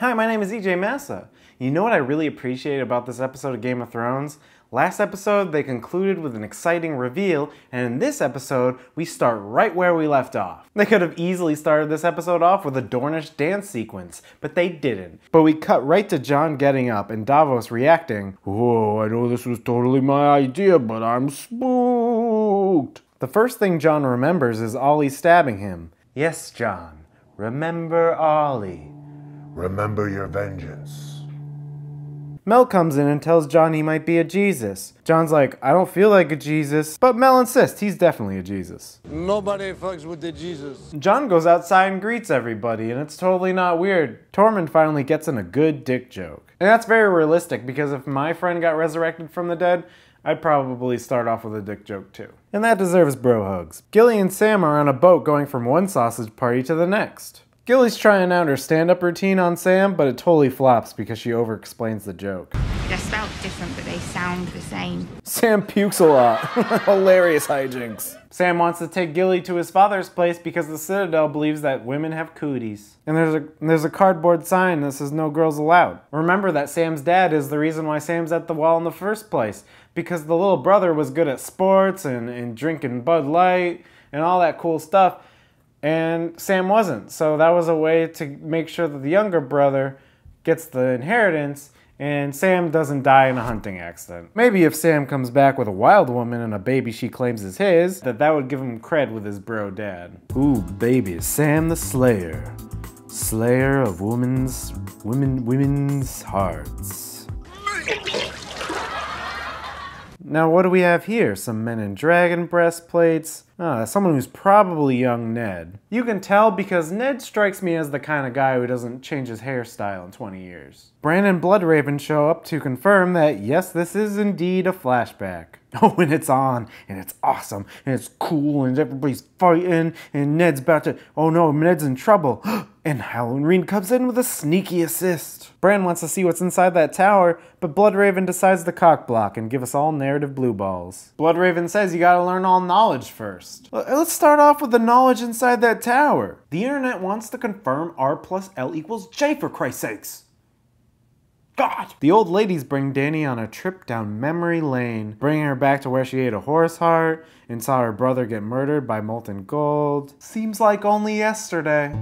Hi, my name is EJ Massa. You know what I really appreciate about this episode of Game of Thrones? Last episode, they concluded with an exciting reveal, and in this episode, we start right where we left off. They could have easily started this episode off with a Dornish dance sequence, but they didn't. But we cut right to Jon getting up and Davos reacting, "Whoa, I know this was totally my idea, but I'm spooked." The first thing Jon remembers is Olly stabbing him. Yes, Jon, remember Olly. Remember your vengeance. Mel comes in and tells Jon he might be a Jesus. Jon's like, I don't feel like a Jesus, but Mel insists he's definitely a Jesus. Nobody fucks with the Jesus. Jon goes outside and greets everybody, and it's totally not weird. Tormund finally gets in a good dick joke. And that's very realistic, because if my friend got resurrected from the dead, I'd probably start off with a dick joke too. And that deserves bro hugs. Gilly and Sam are on a boat going from one sausage party to the next. Gilly's trying out her stand-up routine on Sam, but it totally flops because she over-explains the joke. They're spelled different, but they sound the same. Sam pukes a lot. Hilarious hijinks. Sam wants to take Gilly to his father's place because the Citadel believes that women have cooties. And there's a cardboard sign that says no girls allowed. Remember that Sam's dad is the reason why Sam's at the wall in the first place, because the little brother was good at sports and drinking Bud Light and all that cool stuff. And Sam wasn't, so that was a way to make sure that the younger brother gets the inheritance and Sam doesn't die in a hunting accident. Maybe if Sam comes back with a wild woman and a baby she claims is his, that would give him cred with his bro dad. Ooh, baby, Sam the Slayer. Slayer of women's hearts. Now what do we have here? Some men in dragon breastplates. Someone who's probably young Ned. You can tell because Ned strikes me as the kind of guy who doesn't change his hairstyle in 20 years. Bran and Bloodraven show up to confirm that yes, this is indeed a flashback. Oh, and it's on, and it's awesome, and it's cool, and everybody's fighting, and Ned's about to, oh no, Ned's in trouble. And Howland Reed comes in with a sneaky assist. Bran wants to see what's inside that tower, but Bloodraven decides to cockblock and give us all narrative blue balls. Bloodraven says you gotta learn all knowledge first. Let's start off with the knowledge inside that tower. The internet wants to confirm R plus L equals J, for Christ's sakes. God! The old ladies bring Dany on a trip down memory lane, bringing her back to where she ate a horse heart and saw her brother get murdered by molten gold. Seems like only yesterday.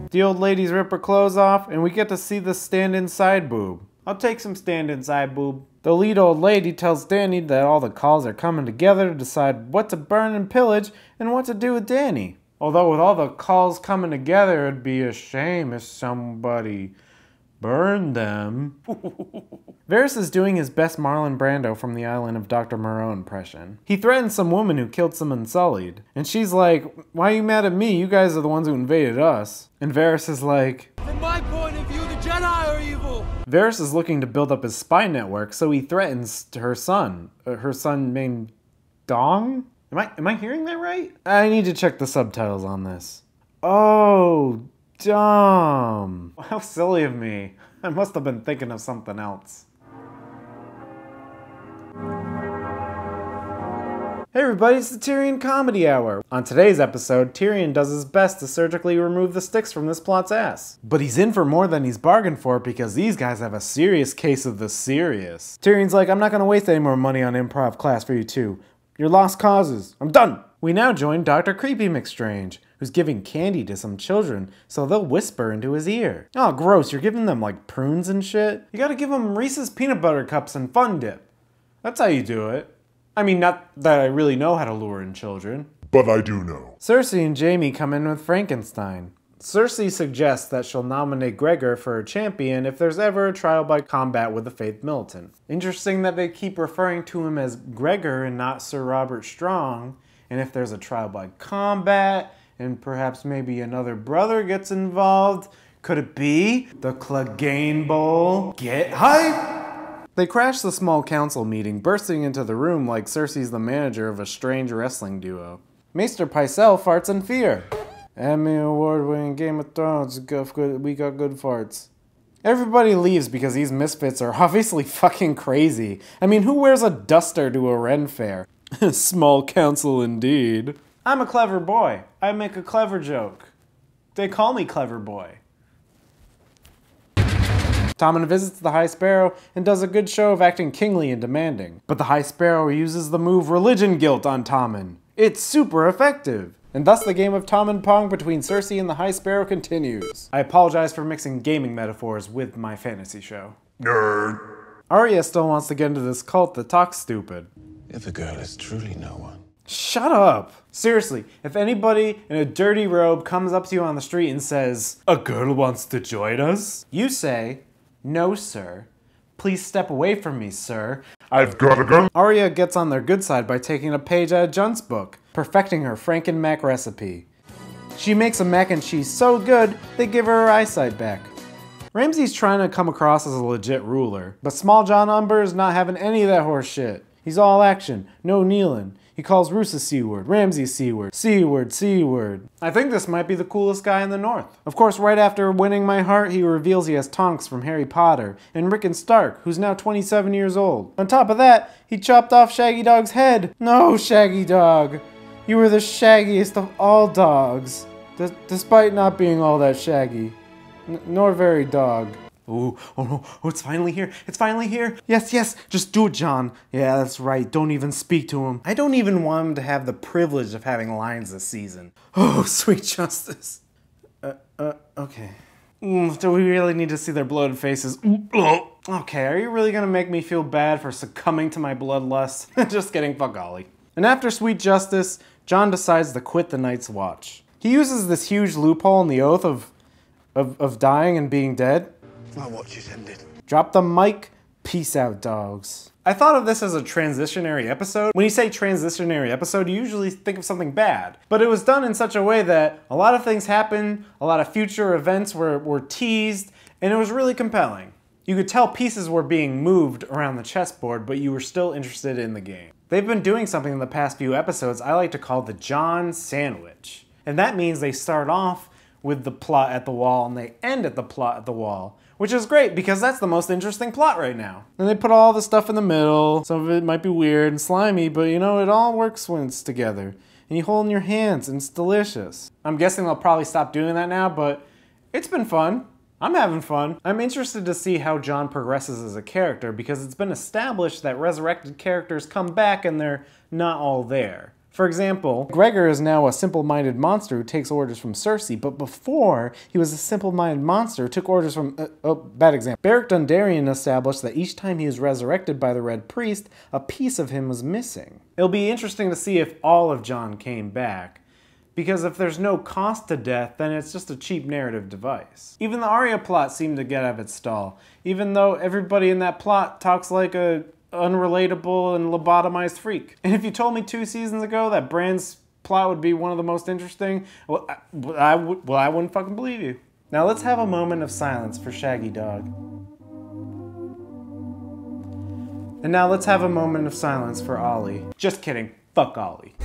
The old ladies rip her clothes off, and we get to see the stand-in side boob. I'll take some stand-in side boob. The lead old lady tells Dany that all the calls are coming together to decide what to burn and pillage and what to do with Dany. Although with all the calls coming together, it'd be a shame if somebody burned them. Varys is doing his best Marlon Brando from the Island of Dr. Moreau impression. He threatens some woman who killed some Unsullied. And she's like, why are you mad at me? You guys are the ones who invaded us. And Varys is like, from my point of view, the Jedi are evil. Varys is looking to build up his spy network, so he threatens her son named Dong? Am I hearing that right? I need to check the subtitles on this. Oh, dumb. How silly of me. I must have been thinking of something else. Hey everybody, it's the Tyrion Comedy Hour. On today's episode, Tyrion does his best to surgically remove the sticks from this plot's ass. But he's in for more than he's bargained for because these guys have a serious case of the serious. Tyrion's like, I'm not gonna waste any more money on improv class for you two. You're lost causes. I'm done. We now join Dr. Creepy McStrange, who's giving candy to some children so they'll whisper into his ear. Oh, gross, you're giving them like prunes and shit? You gotta give them Reese's Peanut Butter Cups and Fun Dip. That's how you do it. I mean, not that I really know how to lure in children. But I do know. Cersei and Jaime come in with Frankenstein. Cersei suggests that she'll nominate Gregor for a champion if there's ever a trial by combat with the Faith Militant. Interesting that they keep referring to him as Gregor and not Sir Robert Strong, and if there's a trial by combat, and perhaps maybe another brother gets involved, could it be the Clegane Bowl? Get hype! They crash the small council meeting, bursting into the room like Cersei's the manager of a strange wrestling duo. Maester Pycelle farts in fear. Emmy Award-winning Game of Thrones, we got good farts. Everybody leaves because these misfits are obviously fucking crazy. I mean, who wears a duster to a Ren fair? Small council indeed. I'm a clever boy. I make a clever joke. They call me Clever Boy. Tommen visits the High Sparrow and does a good show of acting kingly and demanding. But the High Sparrow uses the move Religion Guilt on Tommen. It's super effective! And thus the game of Tommen Pong between Cersei and the High Sparrow continues. I apologize for mixing gaming metaphors with my fantasy show. Nerd. Arya still wants to get into this cult that talks stupid. If a girl is truly no one. Shut up! Seriously, if anybody in a dirty robe comes up to you on the street and says, "A girl wants to join us?" you say, "No, sir. Please step away from me, sir." I've got a gun. Arya gets on their good side by taking a page out of Junt's book, perfecting her Franken mac recipe. She makes a mac and cheese so good, they give her eyesight back. Ramsay's trying to come across as a legit ruler, but Small John Umber is not having any of that horse shit. He's all action, no kneeling. He calls Roose a C-word, Ramsay C-word, C-word, C-word. I think this might be the coolest guy in the North. Of course, right after winning my heart, he reveals he has Tonks from Harry Potter, and Rickon Stark, who's now 27 years old. On top of that, he chopped off Shaggy Dog's head. No, Shaggy Dog. You were the shaggiest of all dogs, despite not being all that shaggy. Nor very dog. Ooh, oh no, oh, it's finally here. It's finally here. Yes, yes, just do it, Jon. Yeah, that's right. Don't even speak to him. I don't even want him to have the privilege of having lines this season. Oh, sweet justice. Okay. Do we really need to see their bloated faces? Okay, are you really gonna make me feel bad for succumbing to my bloodlust? Just kidding, fuck Olly. And after sweet justice, Jon decides to quit the Night's Watch. He uses this huge loophole in the oath of dying and being dead. My watch is ended. Drop the mic. Peace out, dogs. I thought of this as a transitionary episode. When you say transitionary episode, you usually think of something bad. But it was done in such a way that a lot of things happened, a lot of future events were teased, and it was really compelling. You could tell pieces were being moved around the chessboard, but you were still interested in the game. They've been doing something in the past few episodes I like to call the Jon Sandwich. And that means they start off with the plot at the wall and they end at the plot at the wall. Which is great, because that's the most interesting plot right now. And they put all the stuff in the middle. Some of it might be weird and slimy, but you know, it all works when it's together. And you hold in your hands, and it's delicious. I'm guessing they'll probably stop doing that now, but it's been fun. I'm having fun. I'm interested to see how Jon progresses as a character, because it's been established that resurrected characters come back and they're not all there. For example, Gregor is now a simple-minded monster who takes orders from Cersei, but before, he was a simple-minded monster who took orders from... bad example. Beric Dondarrion established that each time he was resurrected by the Red Priest, a piece of him was missing. It'll be interesting to see if all of Jon came back, because if there's no cost to death, then it's just a cheap narrative device. Even the Arya plot seemed to get out of its stall, even though everybody in that plot talks like a unrelatable and lobotomized freak. And if you told me 2 seasons ago that Bran's plot would be one of the most interesting, well, I wouldn't fucking believe you. Now let's have a moment of silence for Shaggy Dog. And now let's have a moment of silence for Olly. Just kidding, fuck Olly.